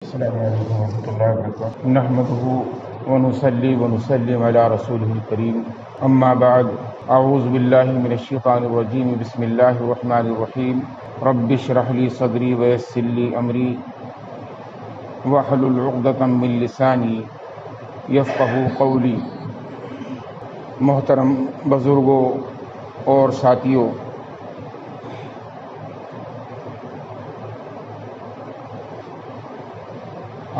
السلام علیکم ورحمۃ اللہ وبرکاتہ نحمده ونصلي ونسلم على رسوله الكريم اما بعد اعوذ باللہ من الشیطان الرجیم بسم اللہ الرحمن الرحیم رب اشرح لي صدری ويسر لي امری واحلل عقدۃ من لسانی یفقهوا قولی۔ محترم بزرگوں اور ساتھیوں،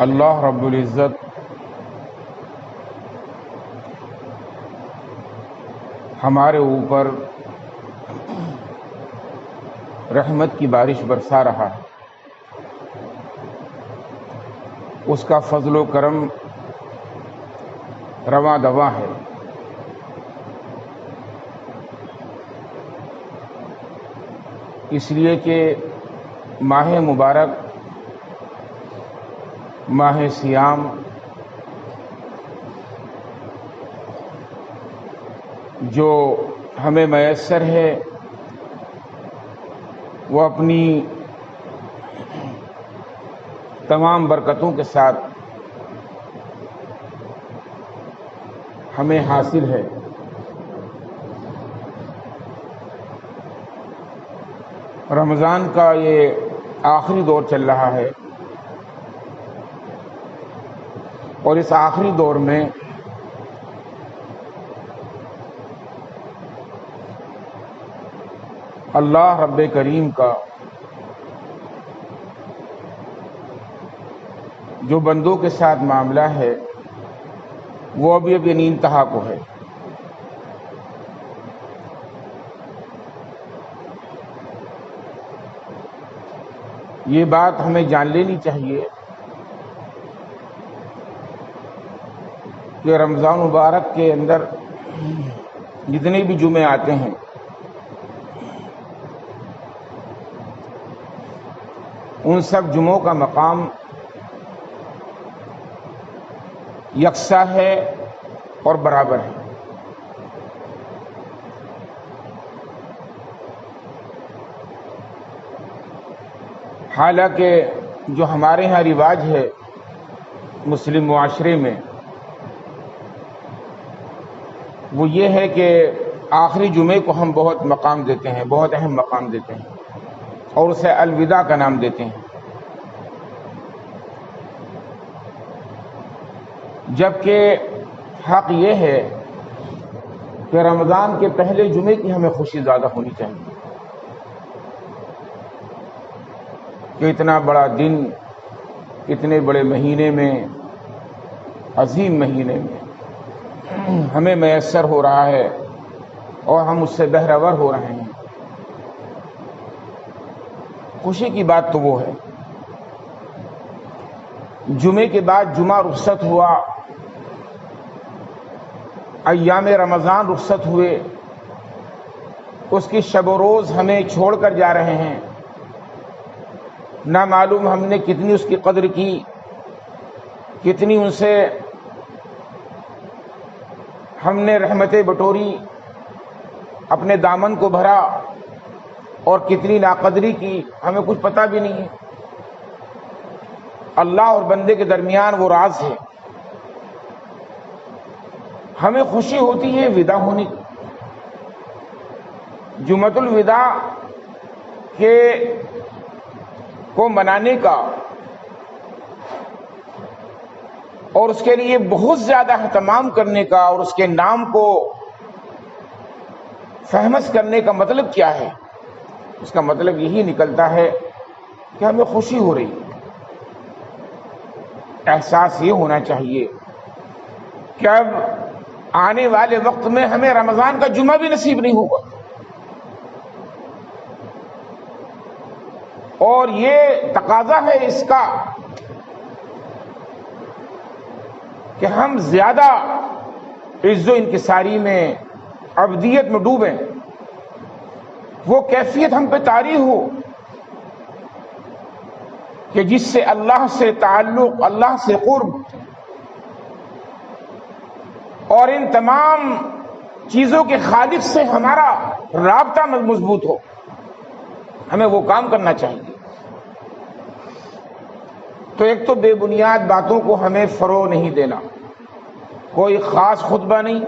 اللہ رب العزت ہمارے اوپر رحمت کی بارش برسا رہا ہے۔ اس کا فضل و کرم رواں دواں ہے۔ اس لیے کہ ماہ مبارک، ماہ صیام جو ہمیں میسر ہے وہ اپنی تمام برکتوں کے ساتھ ہمیں حاصل ہے۔ رمضان کا یہ آخری دور چل رہا ہے، اور اس آخری دور میں اللہ رب کریم کا جو بندوں کے ساتھ معاملہ ہے وہ ابھی انتہا کو ہے۔ یہ بات ہمیں جان لینی چاہیے کہ رمضان مبارک کے اندر جتنے بھی جمعے آتے ہیں ان سب جمعوں کا مقام یکساں ہے اور برابر ہے۔ حالانکہ جو ہمارے ہاں رواج ہے مسلم معاشرے میں، وہ یہ ہے کہ آخری جمعے کو ہم بہت مقام دیتے ہیں، بہت اہم مقام دیتے ہیں، اور اسے الوداع کا نام دیتے ہیں، جبکہ حق یہ ہے کہ رمضان کے پہلے جمعے کی ہمیں خوشی زیادہ ہونی چاہیے کہ اتنا بڑا دن، اتنے بڑے مہینے میں، عظیم مہینے میں ہمیں میسر ہو رہا ہے اور ہم اس سے بہرور ہو رہے ہیں۔ خوشی کی بات تو وہ ہے۔ جمعے کے بعد جمعہ رخصت ہوا، ایام رمضان رخصت ہوئے، اس کی شب و روز ہمیں چھوڑ کر جا رہے ہیں، نہ معلوم ہم نے کتنی اس کی قدر کی، کتنی ان سے ہم نے رحمتیں بٹوری، اپنے دامن کو بھرا، اور کتنی ناقدری کی ہمیں کچھ پتہ بھی نہیں ہے۔ اللہ اور بندے کے درمیان وہ راز ہے۔ ہمیں خوشی ہوتی ہے ودا ہونے کی، جمعۃ الوداع کو منانے کا، اور اس کے لیے بہت زیادہ اہتمام کرنے کا، اور اس کے نام کو فہمس کرنے کا مطلب کیا ہے؟ اس کا مطلب یہی نکلتا ہے کہ ہمیں خوشی ہو رہی ہے۔ احساس یہ ہونا چاہیے کہ اب آنے والے وقت میں ہمیں رمضان کا جمعہ بھی نصیب نہیں ہوگا، اور یہ تقاضا ہے اس کا کہ ہم زیادہ عز و انکساری میں، عبدیت میں ڈوبیں، وہ کیفیت ہم پہ طاری ہو کہ جس سے اللہ سے تعلق، اللہ سے قرب، اور ان تمام چیزوں کے خالق سے ہمارا رابطہ مضبوط ہو۔ ہمیں وہ کام کرنا چاہیے۔ تو ایک تو بے بنیاد باتوں کو ہمیں فروغ نہیں دینا، کوئی خاص خطبہ نہیں،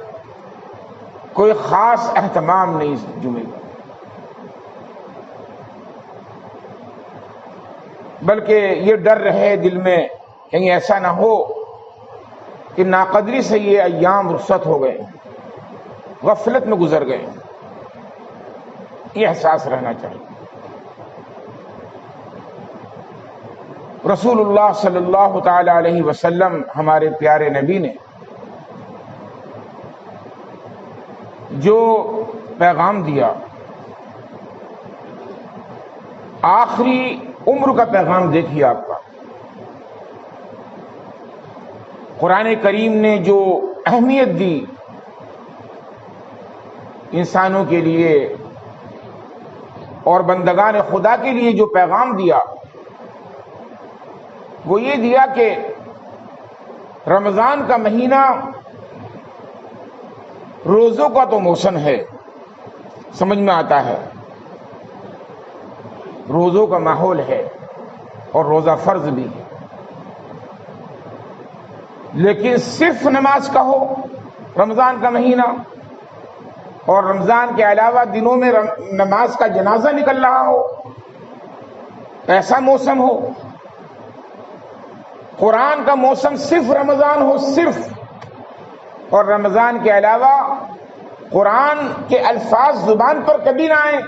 کوئی خاص اہتمام نہیں اس جمعے کا، بلکہ یہ ڈر رہے دل میں کہیں ایسا نہ ہو کہ ناقدری سے یہ ایام رخصت ہو گئے، غفلت میں گزر گئے، یہ احساس رہنا چاہیے۔ رسول اللہ صلی اللہ تعالی علیہ وسلم ہمارے پیارے نبی نے جو پیغام دیا، آخری عمر کا پیغام دیکھیے آپ کا، قرآن کریم نے جو اہمیت دی انسانوں کے لیے اور بندگان خدا کے لیے جو پیغام دیا، وہ یہ دیا کہ رمضان کا مہینہ روزوں کا تو موسم ہے، سمجھ میں آتا ہے، روزوں کا ماحول ہے اور روزہ فرض بھی ہے، لیکن صرف نماز کا ہو رمضان کا مہینہ، اور رمضان کے علاوہ دنوں میں نماز کا جنازہ نکل رہا ہو، ایسا موسم ہو، قرآن کا موسم صرف رمضان ہو صرف، اور رمضان کے علاوہ قرآن کے الفاظ زبان پر کبھی نہ آئیں،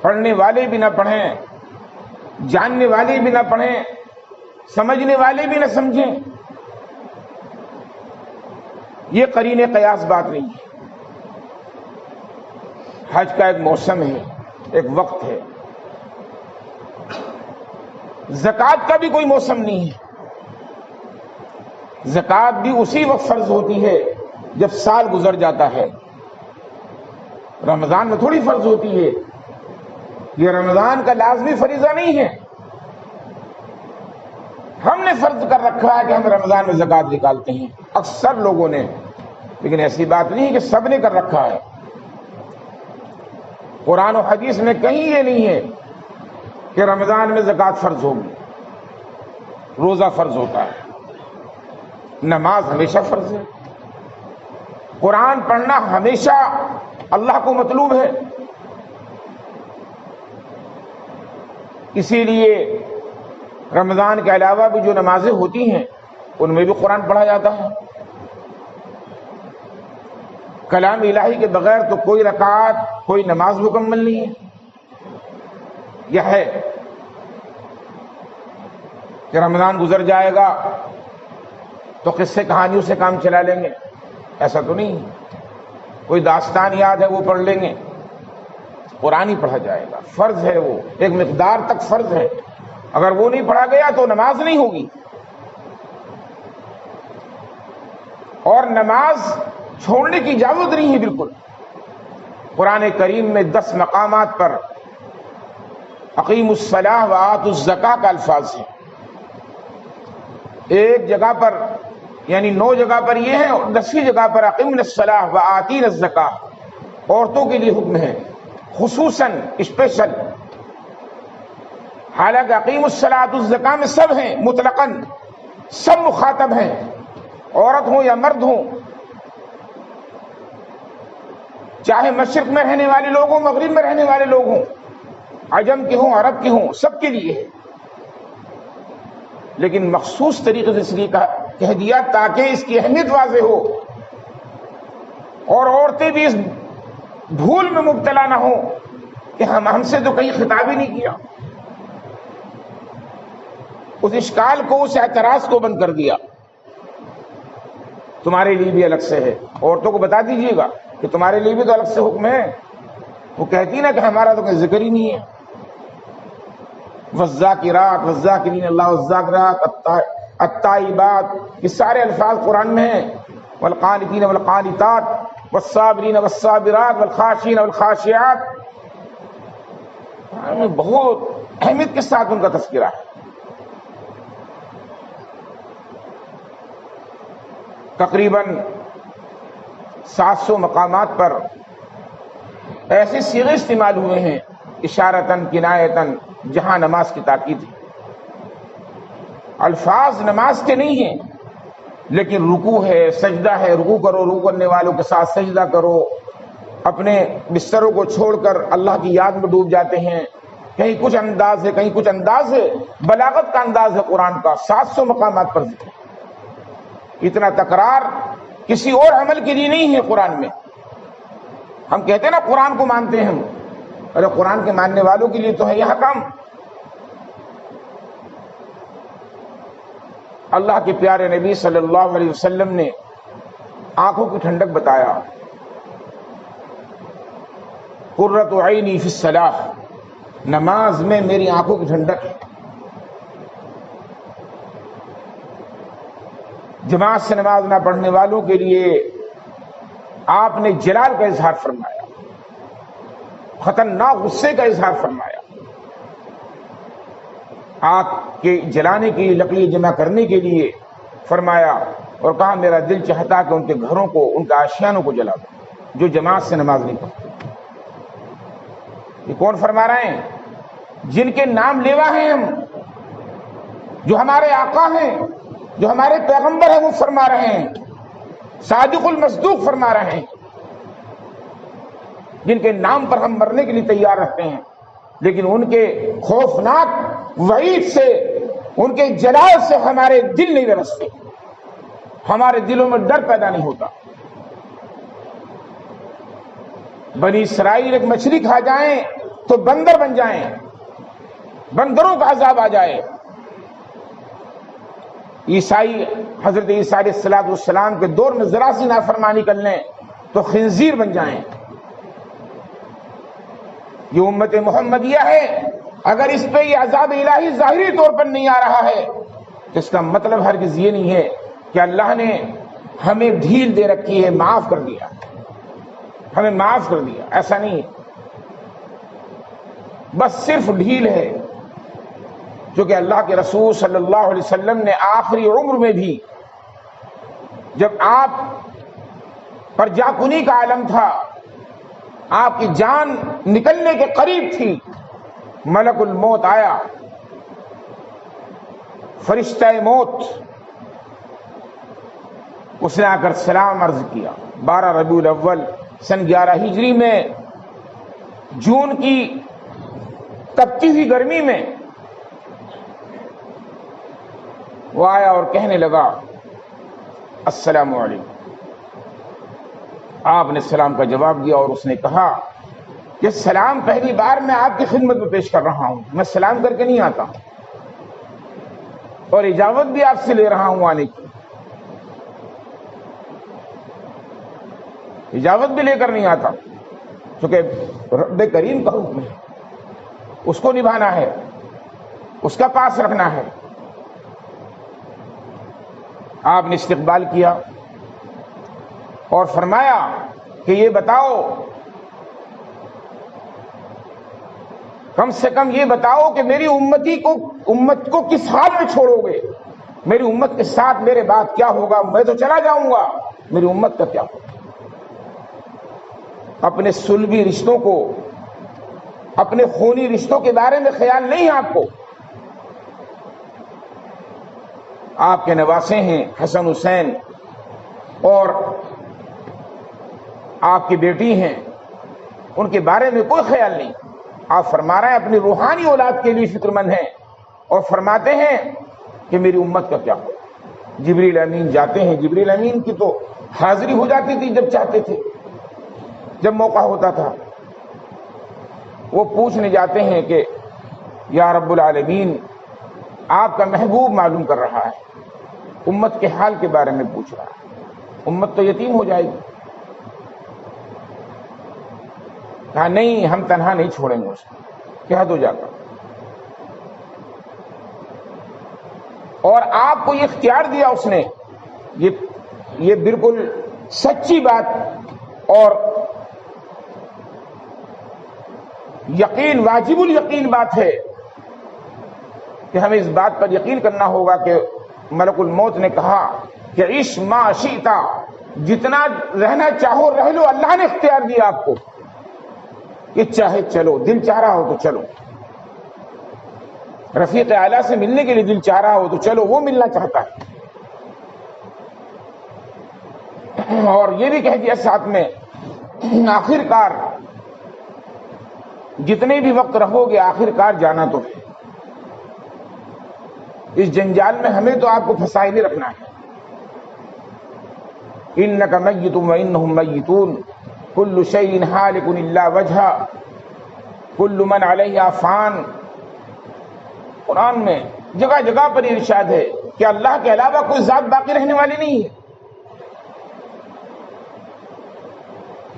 پڑھنے والے بھی نہ پڑھیں، جاننے والے بھی نہ پڑھیں، سمجھنے والے بھی نہ سمجھیں، یہ قرین قیاس بات نہیں ہے۔ حج کا ایک موسم ہے، ایک وقت ہے، زکوٰۃ کا بھی کوئی موسم نہیں ہے، زکوٰۃ بھی اسی وقت فرض ہوتی ہے جب سال گزر جاتا ہے، رمضان میں تھوڑی فرض ہوتی ہے، یہ رمضان کا لازمی فریضہ نہیں ہے، ہم نے فرض کر رکھا ہے کہ ہم رمضان میں زکوٰۃ نکالتے ہیں اکثر لوگوں نے، لیکن ایسی بات نہیں ہے کہ سب نے کر رکھا ہے۔ قرآن و حدیث میں کہیں یہ نہیں ہے کہ رمضان میں زکوٰۃ فرض ہوگی، روزہ فرض ہوتا ہے، نماز ہمیشہ فرض ہے، قرآن پڑھنا ہمیشہ اللہ کو مطلوب ہے، اسی لیے رمضان کے علاوہ بھی جو نمازیں ہوتی ہیں ان میں بھی قرآن پڑھا جاتا ہے۔ کلام الہی کے بغیر تو کوئی رکعت کوئی نماز مکمل نہیں ہے۔ یہ ہے کہ رمضان گزر جائے گا تو قصے کہانیوں سے کام چلا لیں گے، ایسا تو نہیں ہے، کوئی داستان یاد ہے وہ پڑھ لیں گے، قرآن ہی پڑھا جائے گا، فرض ہے، وہ ایک مقدار تک فرض ہے، اگر وہ نہیں پڑھا گیا تو نماز نہیں ہوگی۔ اور نماز چھوڑنے کی اجازت نہیں ہے بالکل، قرآن کریم میں 10 مقامات پر اقیموا الصلاۃ وآتوا الزکاۃ کا الفاظ ہے، ایک جگہ پر یعنی 9 جگہ پر یہ ہے، اور 10ویں جگہ پر اقیمنا الصلاۃ وآتینا الزکاۃ، عورتوں کے لیے حکم ہے خصوصاً اسپیشل، حالانکہ اقیموا الصلاۃ الزکاۃ میں سب ہیں، مطلقاً سب مخاطب ہیں، عورت ہوں یا مرد ہوں، چاہے مشرق میں رہنے والے لوگ ہوں مغرب میں رہنے والے لوگ ہوں، عجم کے ہوں عرب کے ہوں، سب کے لیے ہے، لیکن مخصوص طریقے سے اس لیے کہہ دیا تاکہ اس کی اہمیت واضح ہو، اور عورتیں بھی اس بھول میں مبتلا نہ ہوں کہ ہم سے تو کہیں خطاب ہی نہیں کیا، اس اشکال کو، اس اعتراض کو بند کر دیا۔ تمہارے لیے بھی الگ سے ہے، عورتوں کو بتا دیجیے گا کہ تمہارے لیے بھی تو الگ سے حکم ہے، وہ کہتی نا کہ ہمارا تو کوئی ذکر ہی نہیں ہے، والذاکرات والذاکرین اللہ والذاکرات التائبات، یہ سارے الفاظ قرآن میں ہیں، والقانتین والقانتات والصابرین والصابرات والخاشعین والخاشعات، بہت اہمیت کے ساتھ ان کا تذکرہ ہے۔ تقریباً 700 مقامات پر ایسے صیغے استعمال ہوئے ہیں اشارتاً کنایتاً جہاں نماز کی تاکید ہے۔ الفاظ نماز کے نہیں ہیں، لیکن رکوع ہے، سجدہ ہے، رکوع کرو، رکوع کرنے والوں کے ساتھ سجدہ کرو، اپنے بستروں کو چھوڑ کر اللہ کی یاد میں ڈوب جاتے ہیں. کہیں کچھ انداز ہے، کہیں کچھ انداز ہے. بلاغت کا انداز ہے قرآن کا. 700 مقامات پر ذکر. اتنا تکرار کسی اور عمل کے لیے نہیں ہے قرآن میں. ہم کہتے ہیں نا قرآن کو مانتے ہیں ہم، ارے قرآن کے ماننے والوں کے لیے تو ہے یہ حکم. اللہ کے پیارے نبی صلی اللہ علیہ وسلم نے آنکھوں کی ٹھنڈک بتایا. قرۃ عینی فی الصلاۃ، نماز میں میری آنکھوں کی ٹھنڈک ہے. جماعت سے نماز نہ پڑھنے والوں کے لیے آپ نے جلال کا اظہار فرمایا، خطرناک غصے کا اظہار فرمایا. آگ کے جلانے کی لکڑی جمع کرنے کے لیے فرمایا، اور کہا میرا دل چاہتا کہ ان کے گھروں کو، ان کے آشیانوں کو جلا دو جو جماعت سے نماز نہیں پڑھتے. یہ کون فرما رہے ہیں؟ جن کے نام لیوا ہیں ہم، جو ہمارے آقا ہیں، جو ہمارے پیغمبر ہیں، وہ فرما رہے ہیں. صادق المصدوق فرما رہے ہیں، جن کے نام پر ہم مرنے کے لیے تیار رہتے ہیں، لیکن ان کے خوفناک وعید سے، ان کے جلال سے ہمارے دل نہیں لرزتے، ہمارے دلوں میں ڈر پیدا نہیں ہوتا. بنی اسرائیل ایک مچھلی کھا جائیں تو بندر بن جائیں، بندروں کا عذاب آ جائے. عیسائی، حضرت عیسیٰ علیہ السلام کے دور میں ذرا سی نافرمانی کر لیں تو خنزیر بن جائیں. یہ امت محمدیہ ہے. اگر اس پہ یہ عذاب الہی ظاہری طور پر نہیں آ رہا ہے تو اس کا مطلب ہرگز یہ نہیں ہے کہ اللہ نے ہمیں ڈھیل دے رکھی ہے، معاف کر دیا، ہمیں معاف کر دیا. ایسا نہیں ہے، بس صرف ڈھیل ہے. کیونکہ اللہ کے رسول صلی اللہ علیہ وسلم نے آخری عمر میں بھی، جب آپ پر جاکنی کا عالم تھا، آپ کی جان نکلنے کے قریب تھی، ملک الموت آیا، فرشتہ موت. اس نے آ کر سلام عرض کیا. 12 ربیع الاول سن 11 ہجری میں، جون کی تپتی ہوئی گرمی میں وہ آیا اور کہنے لگا السلام علیکم. آپ نے سلام کا جواب دیا اور اس نے کہا کہ سلام پہلی بار میں آپ کی خدمت میں پیش کر رہا ہوں، میں سلام کر کے نہیں آتا ہوں، اور اجازت بھی آپ سے لے رہا ہوں آنے کی. اجازت بھی لے کر نہیں آتا، کیونکہ رب کریم کا حکم ہے، اس کو نبھانا ہے، اس کا پاس رکھنا ہے. آپ نے استقبال کیا اور فرمایا کہ یہ بتاؤ، کم سے کم یہ بتاؤ کہ میری امت کو کس حال میں چھوڑو گے؟ میری امت کے ساتھ میرے بعد کیا ہوگا؟ میں تو چلا جاؤں گا، میری امت کا کیا ہوگا؟ اپنے صلبی رشتوں کو، اپنے خونی رشتوں کے بارے میں خیال نہیں ہے آپ کو. آپ کے نواسے ہیں حسن حسین، اور آپ کی بیٹی ہیں، ان کے بارے میں کوئی خیال نہیں. آپ فرما رہے ہیں اپنی روحانی اولاد کے لیے فکر مند ہیں، اور فرماتے ہیں کہ میری امت کا کیا ہو. جبریل امین جاتے ہیں، جبریل امین کی تو حاضری ہو جاتی تھی جب چاہتے تھے، جب موقع ہوتا تھا. وہ پوچھنے جاتے ہیں کہ یا رب العالمین، آپ کا محبوب معلوم کر رہا ہے، امت کے حال کے بارے میں پوچھ رہا ہے، امت تو یتیم ہو جائے گی. کہا نہیں، ہم تنہا نہیں چھوڑیں گے اس کو، کہہ دو جا کر. اور آپ کو یہ اختیار دیا اس نے. یہ بالکل سچی بات اور یقین، واجب الیقین بات ہے کہ ہمیں اس بات پر یقین کرنا ہوگا کہ ملک الموت نے کہا کہ عش ما شئتا، جتنا رہنا چاہو رہ لو. اللہ نے اختیار دیا آپ کو کہ چاہے چلو، دل چاہ رہا ہو تو چلو. رفیق اعلیٰ سے ملنے کے لیے دل چاہ رہا ہو تو چلو، وہ ملنا چاہتا ہے، اور یہ بھی کہہ دیا ساتھ میں آخر کار جتنے بھی وقت رہو گے آخر کار جانا تو ہے، اس جنجال میں ہمیں تو آپ کو پھنسائے نہیں رکھنا ہے۔ انک میت وانہم میتون کل شیء ہالک الا وجہہ کل من علیہا فان۔ قرآن میں جگہ جگہ پر ارشاد ہے کہ اللہ کے علاوہ کوئی ذات باقی رہنے والی نہیں ہے،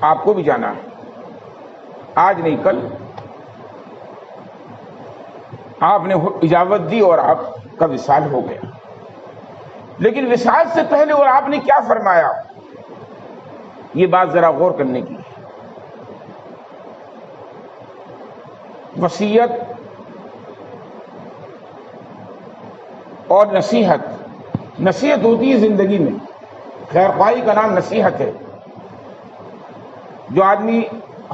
آپ کو بھی جانا ہے، آج نہیں کل۔ آپ نے اجازت دی اور آپ کا وصال ہو گیا، لیکن وصال سے پہلے اور آپ نے کیا فرمایا، یہ بات ذرا غور کرنے کی ہے۔ وصیت اور نصیحت، نصیحت ہوتی ہے زندگی میں، خیر خواہی کا نام نصیحت ہے، جو آدمی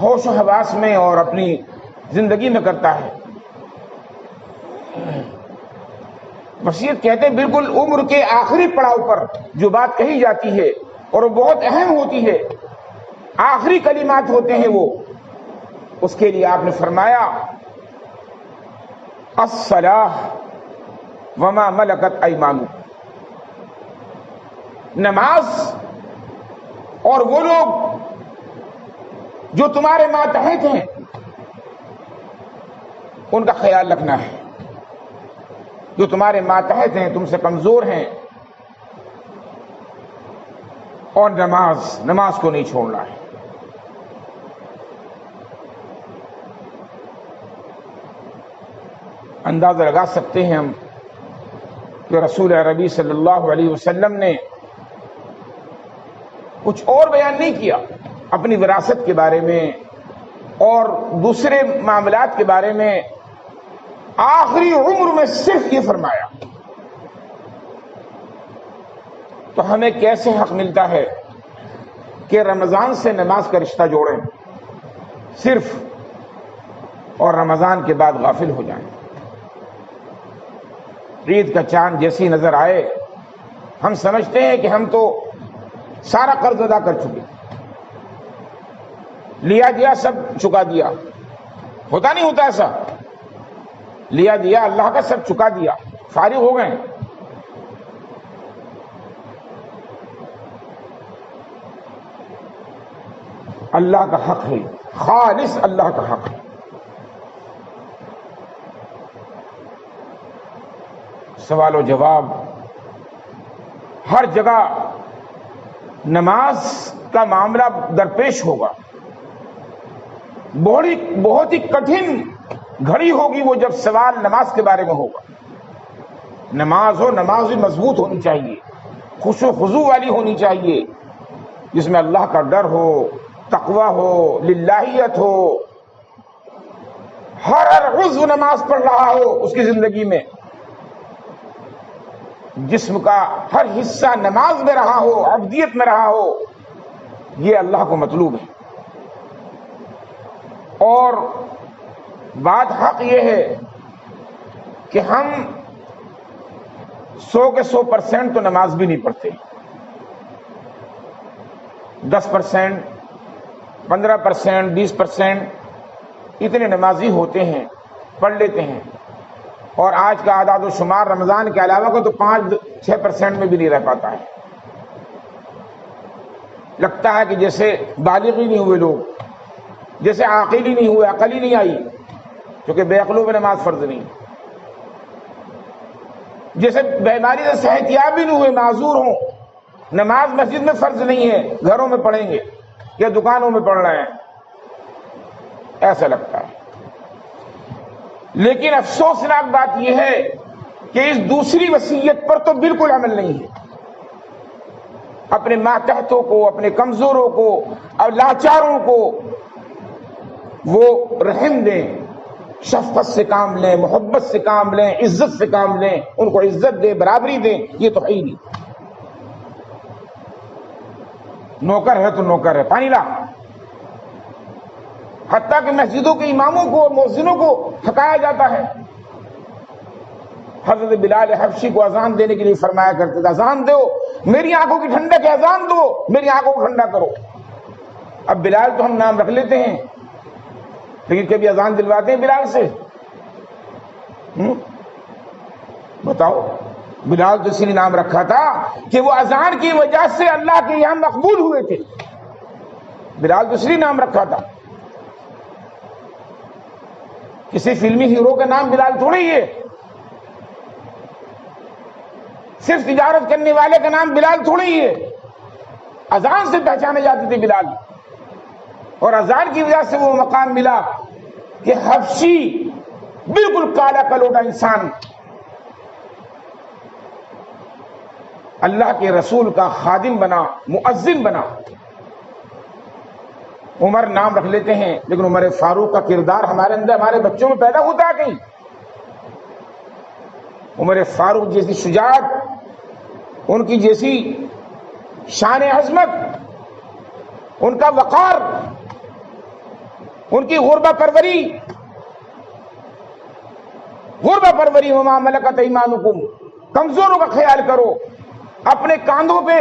ہوش و حواس میں اور اپنی زندگی میں کرتا ہے۔ وصیت کہتے ہیں بالکل عمر کے آخری پڑاؤ پر جو بات کہی جاتی ہے اور وہ بہت اہم ہوتی ہے، آخری کلمات ہوتے ہیں وہ، اس کے لیے آپ نے فرمایا الصلاۃ وما ملکت ایمانکم، نماز اور وہ لوگ جو تمہارے ماتحت ہیں ان کا خیال رکھنا ہے، جو تمہارے ماتحت ہیں، تم سے کمزور ہیں، اور نماز کو نہیں چھوڑنا ہے۔ اندازہ لگا سکتے ہیں ہم کہ رسول عربی صلی اللہ علیہ وسلم نے کچھ اور بیان نہیں کیا اپنی وراثت کے بارے میں اور دوسرے معاملات کے بارے میں، آخری عمر میں صرف یہ فرمایا۔ تو ہمیں کیسے حق ملتا ہے کہ رمضان سے نماز کا رشتہ جوڑیں صرف، اور رمضان کے بعد غافل ہو جائیں؟ عید کا چاند جیسی نظر آئے ہم سمجھتے ہیں کہ ہم تو سارا قرض ادا کر چکے، لیا دیا سب چکا دیا، ہوتا نہیں ہوتا ایسا؟ لیا دیا اللہ کا سب چکا دیا، فارغ ہو گئے۔ اللہ کا حق ہے، خالص اللہ کا حق ہے۔ سوال و جواب ہر جگہ نماز کا معاملہ درپیش ہوگا، بہت ہی کٹھن گھڑی ہوگی وہ جب سوال نماز کے بارے میں ہوگا۔ نماز بھی مضبوط ہونی چاہیے، خشوع و خضوع والی ہونی چاہیے، جس میں اللہ کا ڈر ہو، تقوی ہو، للہیت ہو، ہر عضو نماز پڑھ رہا ہو اس کی زندگی میں، جسم کا ہر حصہ نماز میں رہا ہو، عبودیت میں رہا ہو، یہ اللہ کو مطلوب ہے۔ اور بات حق یہ ہے کہ ہم 100% تو نماز بھی نہیں پڑھتے، 10%، 15%، 20% اتنے نمازی ہوتے ہیں، پڑھ لیتے ہیں، اور آج کا اعداد و شمار رمضان کے علاوہ کو تو 5-6% میں بھی نہیں رہ پاتا ہے۔ لگتا ہے کہ جیسے بالغ ہی نہیں ہوئے لوگ، جیسے عاقل ہی نہیں ہوئے، عقل ہی نہیں آئی، کیونکہ بے عقلوں میں نماز فرض نہیں، جیسے بیماری سے صحت یاب ہی نہیں ہوئے، معذور ہوں، نماز مسجد میں فرض نہیں ہے، گھروں میں پڑھیں گے یا دکانوں میں پڑھ رہے ہیں، ایسا لگتا ہے۔ لیکن افسوسناک بات یہ ہے کہ اس دوسری وصیت پر تو بالکل عمل نہیں ہے۔ اپنے ماتحتوں کو، اپنے کمزوروں کو اور لاچاروں کو وہ رحم دیں، شفقت سے کام لیں، محبت سے کام لیں، عزت سے کام لیں، ان کو عزت دیں، برابری دیں، یہ تو ہے ہی نہیں۔ نوکر ہے تو نوکر ہے، پانی لا، حتیٰ کہ مسجدوں کے اماموں کو اور مؤذنوں کو تھکایا جاتا ہے حضرت بلال حبشی کو اذان دینے کے لیے فرمایا کرتے تھے اذان دو، میری آنکھوں کی ٹھنڈک ہے، اذان دو، میری آنکھوں کو ٹھنڈا کرو۔ اب بلال تو ہم نام رکھ لیتے ہیں، لیکن کبھی اذان دلواتے ہیں بلال سے؟ بتاؤ۔ بلال تو اسی لیے نام رکھا تھا کہ وہ اذان کی وجہ سے اللہ کے یہاں مقبول ہوئے تھے، بلال تو اس لیے نام رکھا تھا۔ کسی فلمی ہیرو کا نام بلال تھوڑی ہے، صرف تجارت کرنے والے کا نام بلال تھوڑی ہے، اذان سے پہچانے جاتے تھے بلال، اور اذان کی وجہ سے وہ مقام ملا کہ حبشی بالکل کالا کلوٹا انسان اللہ کے رسول کا خادم بنا، مؤذن بنا۔ عمر نام رکھ لیتے ہیں، لیکن عمر فاروق کا کردار ہمارے اندر، ہمارے بچوں میں پیدا ہوتا ہے کہیں؟ عمر فاروق جیسی شجاعت، ان کی جیسی شان عظمت، ان کا وقار، ان کی غربہ پروری وما ملکت ایمانکم، کمزوروں کا خیال کرو، اپنے کاندھوں پہ،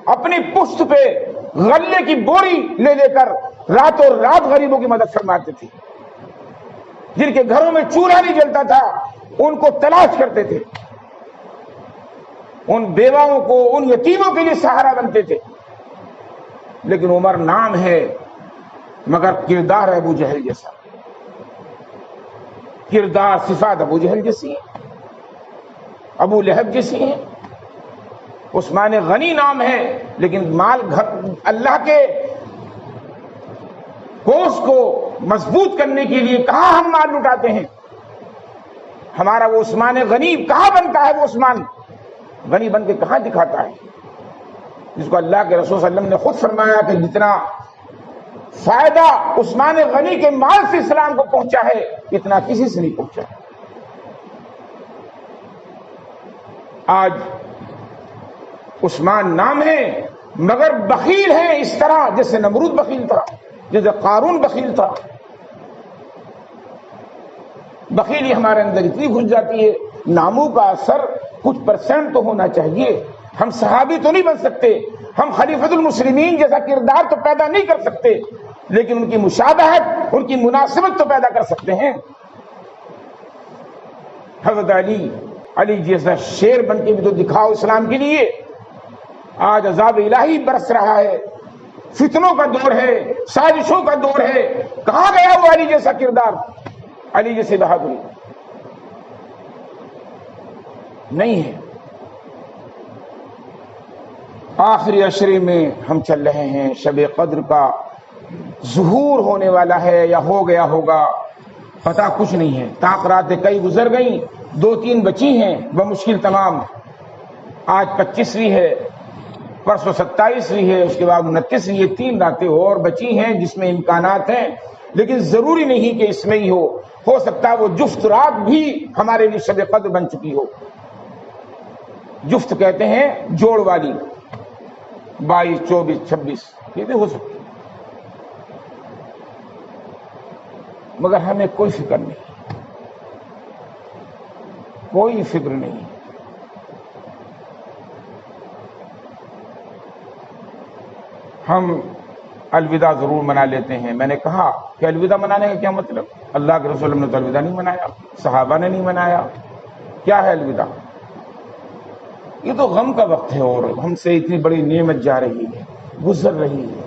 اپنی پشت پہ غلے کی بوری لے لے کر راتوں رات غریبوں کی مدد فرماتے تھے، جن کے گھروں میں چولہا نہیں جلتا تھا ان کو تلاش کرتے تھے، ان بیواؤں کو، ان یتیموں کے لیے سہارا بنتے تھے۔ لیکن عمر نام ہے مگر کردار ہے ابو جہل جیسا، کردار صفات ابو جہل جیسی ہیں، ابو لہب جیسی ہیں۔ عثمان غنی نام ہے، لیکن مال گھر اللہ کے کوس کو مضبوط کرنے کے لیے کہاں ہم مال لٹاتے ہیں؟ ہمارا وہ عثمان غنی کہاں بنتا ہے؟ وہ عثمان غنی بن کے کہاں دکھاتا ہے؟ جس کو اللہ کے رسول صلی اللہ علیہ وسلم نے خود فرمایا کہ جتنا فائدہ عثمان غنی کے مال سے اسلام کو پہنچا ہے اتنا کسی سے نہیں پہنچا۔ آج عثمان نام ہے مگر بخیل ہے، اس طرح جیسے نمرود بخیل تھا، جیسے قارون بخیل تھا۔ بخیلی ہمارے اندر اتنی گھس جاتی ہے، ناموں کا اثر کچھ پرسنٹ تو ہونا چاہیے۔ ہم صحابی تو نہیں بن سکتے، ہم خلیفۃ المسلمین جیسا کردار تو پیدا نہیں کر سکتے، لیکن ان کی مشابہت، ان کی مناسبت تو پیدا کر سکتے ہیں۔ حضرت علی جیسا شیر بن کے بھی تو دکھاؤ اسلام کے لیے۔ آج عذاب الہی برس رہا ہے، فتنوں کا دور ہے، سازشوں کا دور ہے، کہاں گیا وہ علی جیسا کردار، علی جیسے بہادری؟ نہیں ہے۔ آخری عشرے میں ہم چل رہے ہیں، شب قدر کا ظہور ہونے والا ہے یا ہو گیا ہوگا، پتہ کچھ نہیں ہے۔ تاخرات کئی گزر گئیں، 2-3 بچی ہیں بمشکل تمام۔ آج 25ویں ہے، پرسوں 27ویں ہے، اس کے بعد 29ویں، یہ 3 راتیں اور بچی ہیں جس میں امکانات ہیں، لیکن ضروری نہیں کہ اس میں ہی ہو سکتا ہے وہ جفت رات بھی ہمارے لیے شب قدر بن چکی ہو۔ جفت کہتے ہیں جوڑ والی، 22، 24، 26 یہ بھی ہو سکتی، مگر ہمیں کوئی فکر نہیں، کوئی فکر نہیں۔ ہم الوداع ضرور منا لیتے ہیں۔ میں نے کہا کہ الوداع منانے کا کیا مطلب؟ اللہ کے رسول نے تو الوداع نہیں منایا، صحابہ نے نہیں منایا۔ کیا ہے الوداع؟ یہ تو غم کا وقت ہے، اور ہم سے اتنی بڑی نعمت جا رہی ہے، گزر رہی ہے،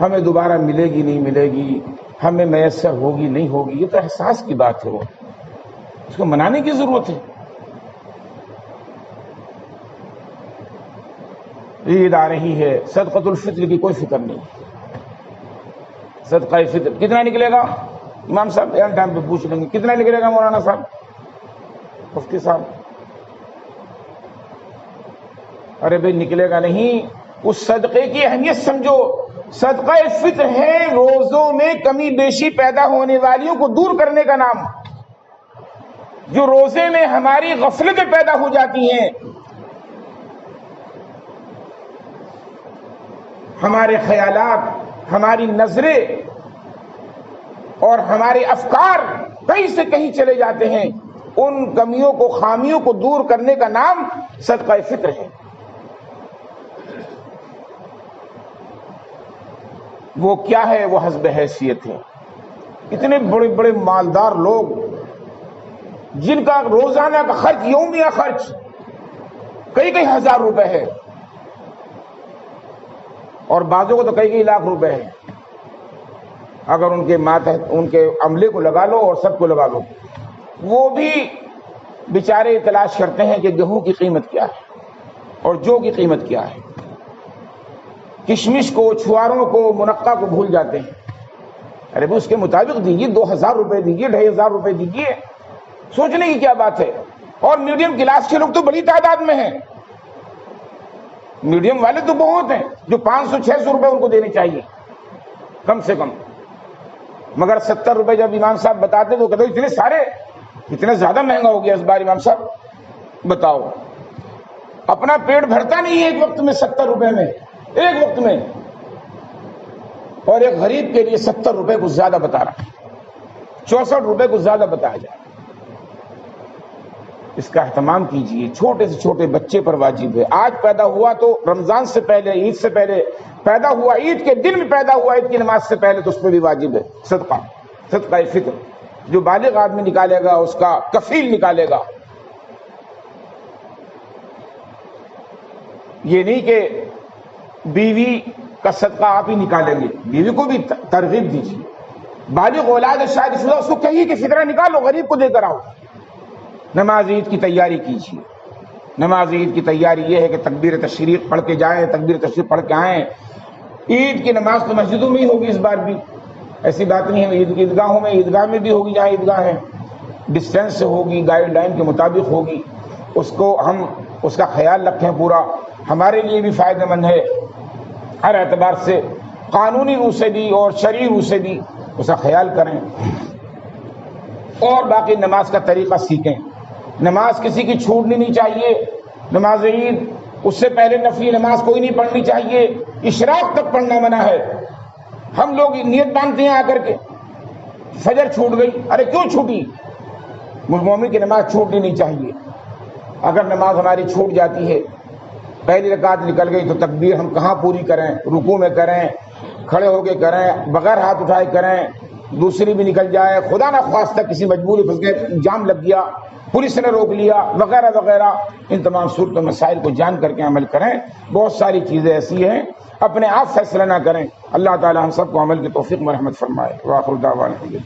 ہمیں دوبارہ ملے گی نہیں ملے گی، ہمیں میسر ہوگی نہیں ہوگی، یہ تو احساس کی بات ہے، وہ اس کو منانے کی ضرورت ہے۔ عید آ رہی ہے، صدقۃ الفطر کی کوئی فکر نہیں۔ صدقہ فطر کتنا نکلے گا؟ امام صاحب ایئر ٹائم پہ پوچھ لیں گے کتنا نکلے گا مولانا صاحب، مفتی صاحب؟ ارے بھائی نکلے گا نہیں، اس صدقے کی اہمیت سمجھو۔ صدقہ فطر ہے روزوں میں کمی بیشی پیدا ہونے والیوں کو دور کرنے کا نام۔ جو روزے میں ہماری غفلتیں پیدا ہو جاتی ہیں، ہمارے خیالات، ہماری نظریں اور ہمارے افکار کہیں سے کہیں چلے جاتے ہیں، ان کمیوں کو، خامیوں کو دور کرنے کا نام صدقہ فطر ہے۔ وہ کیا ہے؟ وہ حسب حیثیت ہے۔ اتنے بڑے بڑے مالدار لوگ جن کا روزانہ کا خرچ، یومیہ خرچ کئی ہزار روپے ہے، اور بعضوں کو تو کئی لاکھ روپے ہے۔ اگر ان کے ماتحت ان کے عملے کو لگا لو اور سب کو لگا لو، وہ بھی بیچارے تلاش کرتے ہیں کہ گیہوں کی قیمت کیا ہے اور جو کی قیمت کیا ہے، کشمش کو، چھواروں کو، منقع کو بھول جاتے ہیں۔ ارے بھی اس کے مطابق دیجیے، 2000 روپے دیجیے، 2500 روپے دیجیے، سوچنے کی کیا بات ہے۔ اور میڈیم کلاس کے لوگ تو بڑی تعداد میں ہیں، میڈیم والے تو بہت ہیں جو 500-600 روپے ان کو دینے چاہیے کم سے کم، مگر 70 روپے جب امام صاحب بتاتے تو کہتے اتنے سارے، اتنا زیادہ مہنگا ہو گیا اس بار امام صاحب، بتاؤ۔ اپنا پیٹ بھرتا نہیں ہے ایک وقت میں 70 روپے میں، ایک وقت میں، اور ایک غریب کے لیے 70 روپے کو زیادہ بتا رہا ہے، 64 روپے کو زیادہ بتایا جائے۔ اس کا اہتمام کیجئے، چھوٹے سے چھوٹے بچے پر واجب ہے۔ آج پیدا ہوا تو رمضان سے پہلے، عید سے پہلے پیدا ہوا، عید کے دن میں پیدا ہوا، عید کی نماز سے پہلے، تو اس پہ بھی واجب ہے صدقہ فطر۔ جو بالغ آدمی نکالے گا اس کا کفیل نکالے گا۔ یہ نہیں کہ بیوی کا صدقہ آپ ہی نکالیں گے، بیوی کو بھی ترغیب دیجیے۔ بالغ اولاد شادی شدہ اس کو کہیے کہ فطرہ نکالو، غریب کو دے کر آؤ۔ نماز عید کی تیاری کیجیے۔ نماز عید کی تیاری یہ ہے کہ تکبیر تشریق پڑھ کے جائیں، تکبیر تشریق پڑھ کے آئیں۔ عید کی نماز تو مسجدوں میں ہی ہوگی اس بار بھی، ایسی بات نہیں ہے، عیدگاہوں میں، عیدگاہ میں بھی ہوگی جہاں عیدگاہ ہے، ڈسٹینس سے ہوگی، گائیڈ لائن کے مطابق ہوگی۔ اس کو ہم اس کا خیال رکھیں پورا، ہمارے لیے بھی فائدہ مند ہے ہر اعتبار سے، قانونی روح سے بھی اور شرعی روح سے بھی اس کا خیال کریں۔ اور باقی نماز کا طریقہ سیکھیں۔ نماز کسی کی چھوٹنی نہیں چاہیے۔ نماز عید، اس سے پہلے نفلی نماز کوئی نہیں پڑھنی چاہیے، اشراق تک پڑھنا منع ہے۔ ہم لوگ نیت باندھتے ہیں آ کر کے، فجر چھوٹ گئی، ارے کیوں چھوٹی؟ مومن کی نماز چھوٹنی نہیں چاہیے۔ اگر نماز ہماری چھوٹ جاتی ہے، پہلی رکعت نکل گئی تو تکبیر ہم کہاں پوری کریں؟ رکوع میں کریں، کھڑے ہو کے کریں، بغیر ہاتھ اٹھائے کریں، دوسری بھی نکل جائے، خدا نہ خواستہ کسی مجبوری پھنس گئے، جام لگ گیا، پولیس نے روک لیا، وغیرہ وغیرہ، ان تمام صورت مسائل کو جان کر کے عمل کریں۔ بہت ساری چیزیں ایسی ہیں، اپنے آپ فیصلہ نہ کریں۔ اللہ تعالی ہم سب کو عمل کی توفیق و رحمت فرمائے۔ وآخر دعوانا